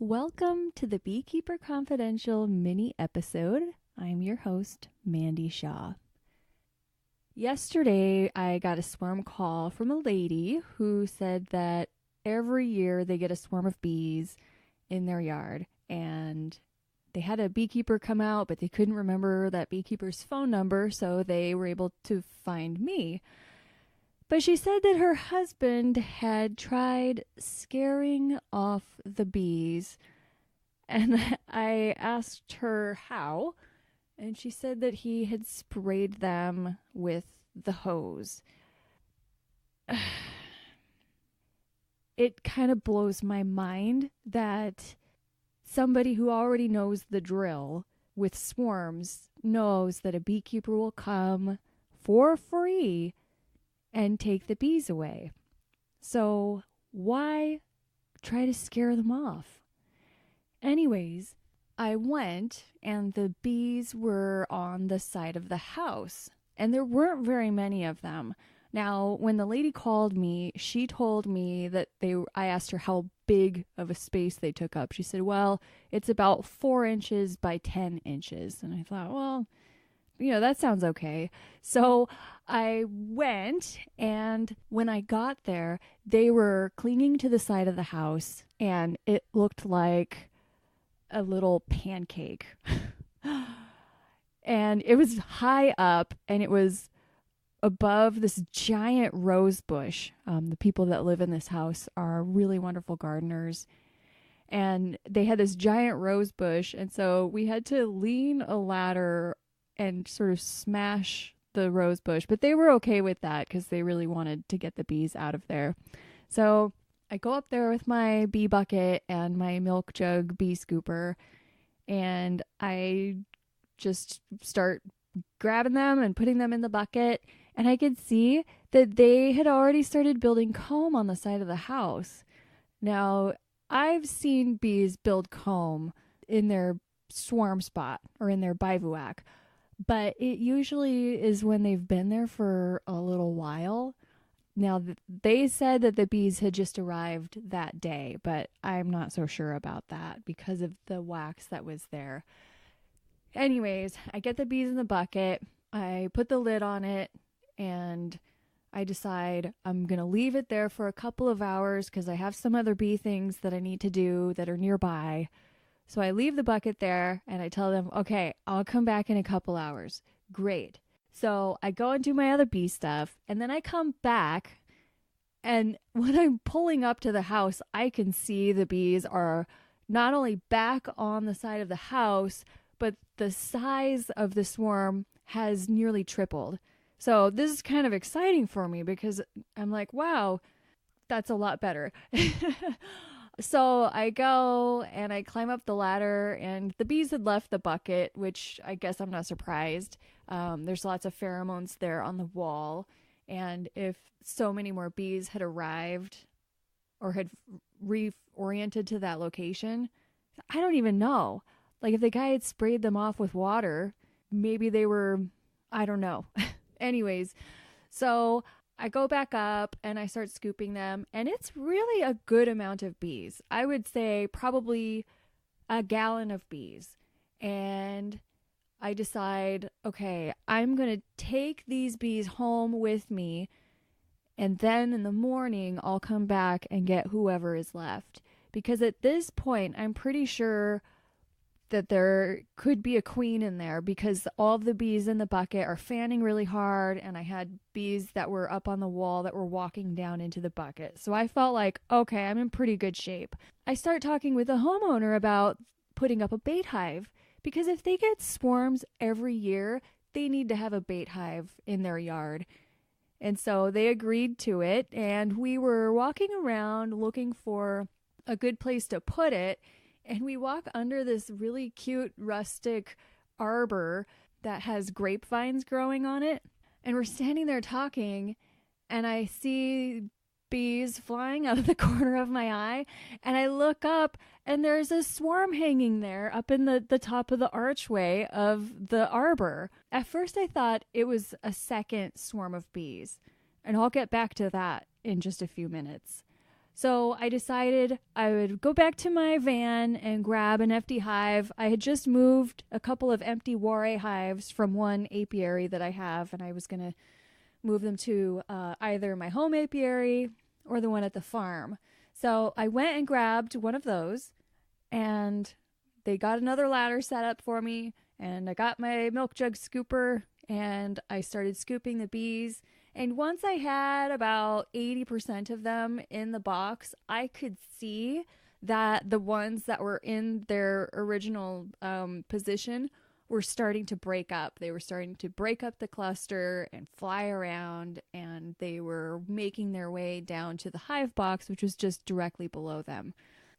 Welcome to the Beekeeper Confidential mini episode. I'm your host, Mandy Shaw. Yesterday, I got a swarm call from a lady who said that every year they get a swarm of bees in their yard, and they had a beekeeper come out, but they couldn't remember that beekeeper's phone number, so they were able to find me. But she said that her husband had tried scaring off the bees, and I asked her how, and she said that he had sprayed them with the hose. It kind of blows my mind that somebody who already knows the drill with swarms knows that a beekeeper will come for free and take the bees away. So why try to scare them off? Anyways, I went and the bees were on the side of the house and there weren't very many of them. Now, when the lady called me, she told me that I asked her how big of a space they took up. She said, well, it's about 4 inches by 10 inches. And I thought, well, that sounds okay. So I went, and when I got there, they were clinging to the side of the house, and it looked like a little pancake. And it was high up, and it was above this giant rose bush. The people that live in this house are really wonderful gardeners. And they had this giant rose bush, and so we had to lean a ladder and sort of smash the rose bush, but they were okay with that because they really wanted to get the bees out of there. So I go up there with my bee bucket and my milk jug bee scooper, and I just start grabbing them and putting them in the bucket, and I could see that they had already started building comb on the side of the house. Now, I've seen bees build comb in their swarm spot or in their bivouac, but it usually is when they've been there for a little while. Now, they said that the bees had just arrived that day, but I'm not so sure about that because of the wax that was there. Anyways, I get the bees in the bucket, I put the lid on it, and I decide I'm going to leave it there for a couple of hours because I have some other bee things that I need to do that are nearby. So I leave the bucket there and I tell them, okay, I'll come back in a couple hours. Great. So I go and do my other bee stuff, and then I come back, and when I'm pulling up to the house, I can see the bees are not only back on the side of the house, but the size of the swarm has nearly tripled. So this is kind of exciting for me because I'm like, wow, that's a lot better. So I go and I climb up the ladder, and the bees had left the bucket, which I guess I'm not surprised. There's lots of pheromones there on the wall. And if so many more bees had arrived or had reoriented to that location, I don't even know. Like if the guy had sprayed them off with water, maybe they were, I don't know. Anyways, so I go back up and I start scooping them, and it's really a good amount of bees. I would say probably a gallon of bees. And I decide, okay, I'm going to take these bees home with me, and then in the morning I'll come back and get whoever is left. Because at this point, I'm pretty sure that there could be a queen in there because all of the bees in the bucket are fanning really hard, and I had bees that were up on the wall that were walking down into the bucket. So I felt like, okay, I'm in pretty good shape. I start talking with the homeowner about putting up a bait hive because if they get swarms every year, they need to have a bait hive in their yard. And so they agreed to it, and we were walking around looking for a good place to put it. And we walk under this really cute rustic arbor that has grapevines growing on it. And we're standing there talking, and I see bees flying out of the corner of my eye. And I look up, and there's a swarm hanging there up in the top of the archway of the arbor. At first, I thought it was a second swarm of bees. And I'll get back to that in just a few minutes. So I decided I would go back to my van and grab an empty hive. I had just moved a couple of empty Ware hives from one apiary that I have, and I was going to move them to either my home apiary or the one at the farm. So I went and grabbed one of those, and they got another ladder set up for me, and I got my milk jug scooper, and I started scooping the bees. And once I had about 80% of them in the box, I could see that the ones that were in their original position were starting to break up. They were starting to break up the cluster and fly around, and they were making their way down to the hive box, which was just directly below them.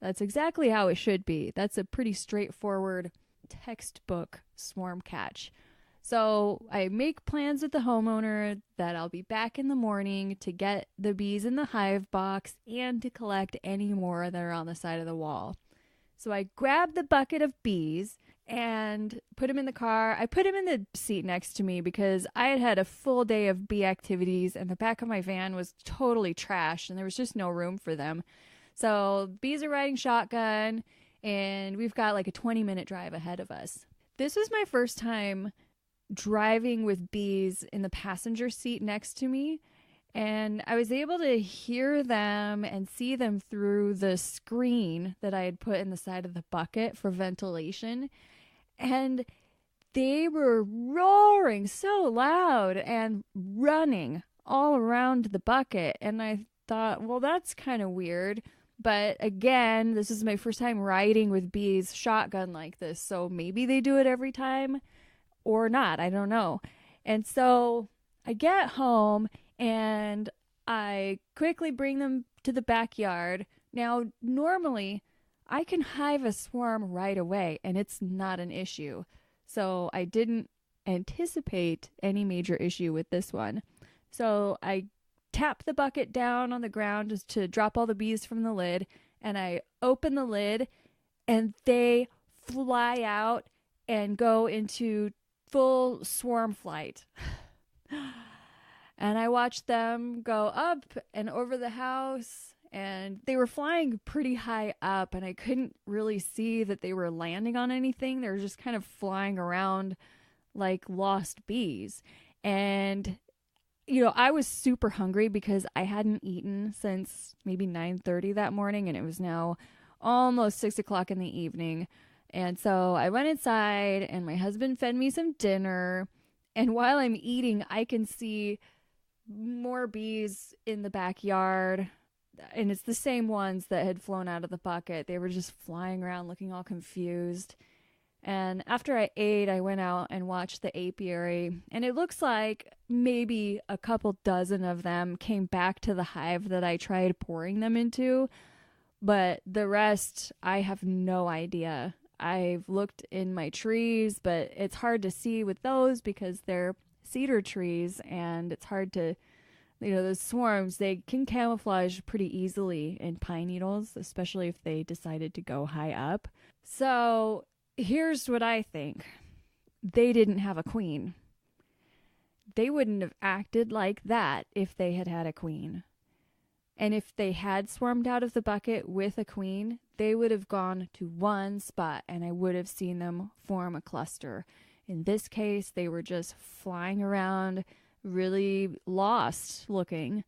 That's exactly how it should be. That's a pretty straightforward textbook swarm catch. So I make plans with the homeowner that I'll be back in the morning to get the bees in the hive box and to collect any more that are on the side of the wall. So I grab the bucket of bees and put them in the car. I put them in the seat next to me because I had had a full day of bee activities and the back of my van was totally trashed and there was just no room for them. So bees are riding shotgun and we've got like a 20-minute drive ahead of us. This was my first time driving with bees in the passenger seat next to me, and I was able to hear them and see them through the screen that I had put in the side of the bucket for ventilation, and they were roaring so loud and running all around the bucket, and I thought, well, that's kind of weird. But again, this is my first time riding with bees shotgun like this, so maybe they do it every time or not. I don't know. And so I get home and I quickly bring them to the backyard. Now, normally I can hive a swarm right away and it's not an issue. So I didn't anticipate any major issue with this one. So I tap the bucket down on the ground just to drop all the bees from the lid, and I open the lid and they fly out and go into full swarm flight. And I watched them go up and over the house, and they were flying pretty high up, and I couldn't really see that they were landing on anything. They were just kind of flying around like lost bees. And I was super hungry because I hadn't eaten since maybe 9:30 that morning, and it was now almost 6 o'clock in the evening. And so I went inside and my husband fed me some dinner. And while I'm eating, I can see more bees in the backyard. And it's the same ones that had flown out of the bucket. They were just flying around looking all confused. And after I ate, I went out and watched the apiary. And it looks like maybe a couple dozen of them came back to the hive that I tried pouring them into. But the rest, I have no idea. I've looked in my trees, but it's hard to see with those because they're cedar trees and it's hard to, those swarms, they can camouflage pretty easily in pine needles, especially if they decided to go high up. So here's what I think. They didn't have a queen. They wouldn't have acted like that if they had had a queen. And if they had swarmed out of the bucket with a queen, they would have gone to one spot and I would have seen them form a cluster. In this case, they were just flying around, really lost looking.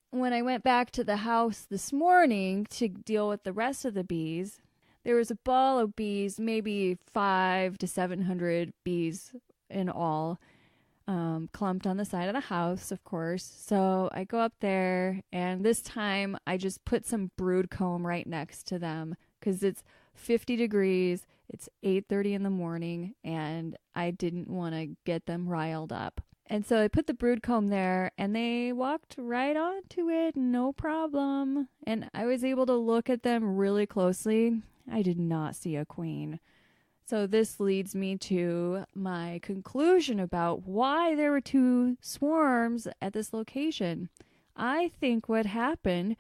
When I went back to the house this morning to deal with the rest of the bees, there was a ball of bees, maybe 500 to 700 bees in all. Clumped on the side of the house, of course. So I go up there, and this time I just put some brood comb right next to them because it's 50 degrees. It's 8:30 in the morning, and I didn't want to get them riled up. And so I put the brood comb there, and they walked right onto it, no problem. And I was able to look at them really closely. I did not see a queen. So this leads me to my conclusion about why there were two swarms at this location. I think what happened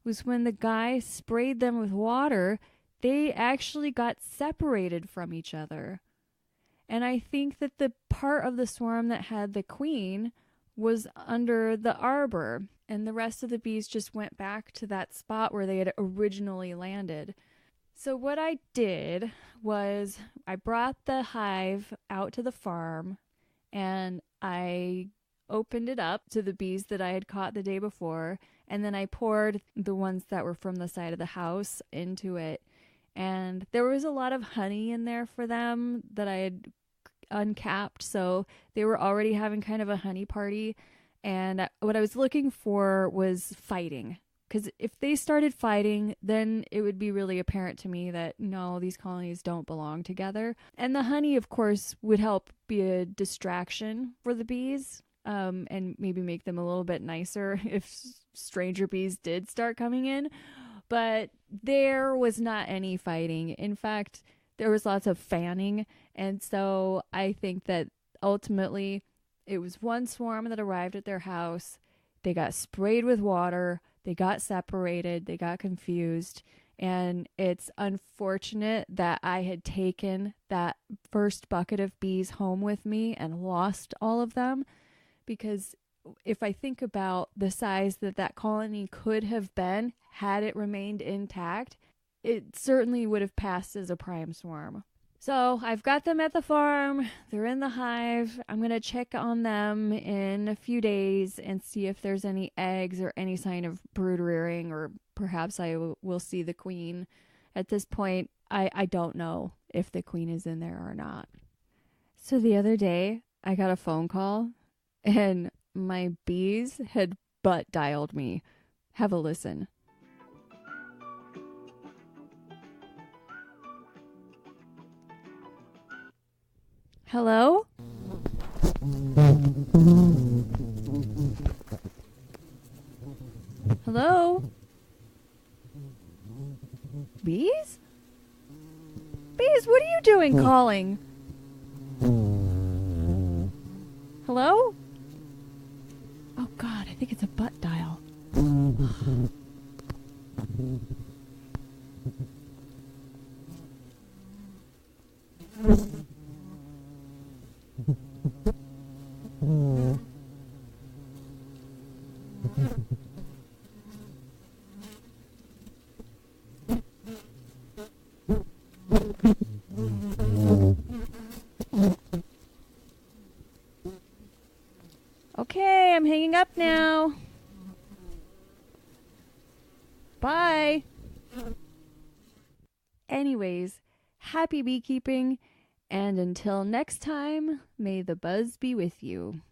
was when the guy sprayed them with water, they actually got separated from each other. And I think that the part of the swarm that had the queen was under the arbor, and the rest of the bees just went back to that spot where they had originally landed. So what I did was I brought the hive out to the farm and I opened it up to the bees that I had caught the day before, and then I poured the ones that were from the side of the house into it. And there was a lot of honey in there for them that I had uncapped, so they were already having kind of a honey party. And what I was looking for was fighting, because if they started fighting, then it would be really apparent to me that no, these colonies don't belong together. And the honey, of course, would help be a distraction for the bees, and maybe make them a little bit nicer if stranger bees did start coming in. But there was not any fighting. In fact, there was lots of fanning. And so I think that ultimately it was one swarm that arrived at their house. They got sprayed with water. They got separated. They got confused. And it's unfortunate that I had taken that first bucket of bees home with me and lost all of them, because if I think about the size that that colony could have been had it remained intact, it certainly would have passed as a prime swarm. So I've got them at the farm. They're in the hive. I'm going to check on them in a few days and see if there's any eggs or any sign of brood rearing, or perhaps I will see the queen. At this point, I don't know if the queen is in there or not. So the other day, I got a phone call and my bees had butt dialed me. Have a listen. Hello? Hello? Bees? Bees, what are you doing calling? Hello? Oh God, I think it's a butt dial. Okay, I'm hanging up now. Bye. Anyways, happy beekeeping, and until next time, may the buzz be with you.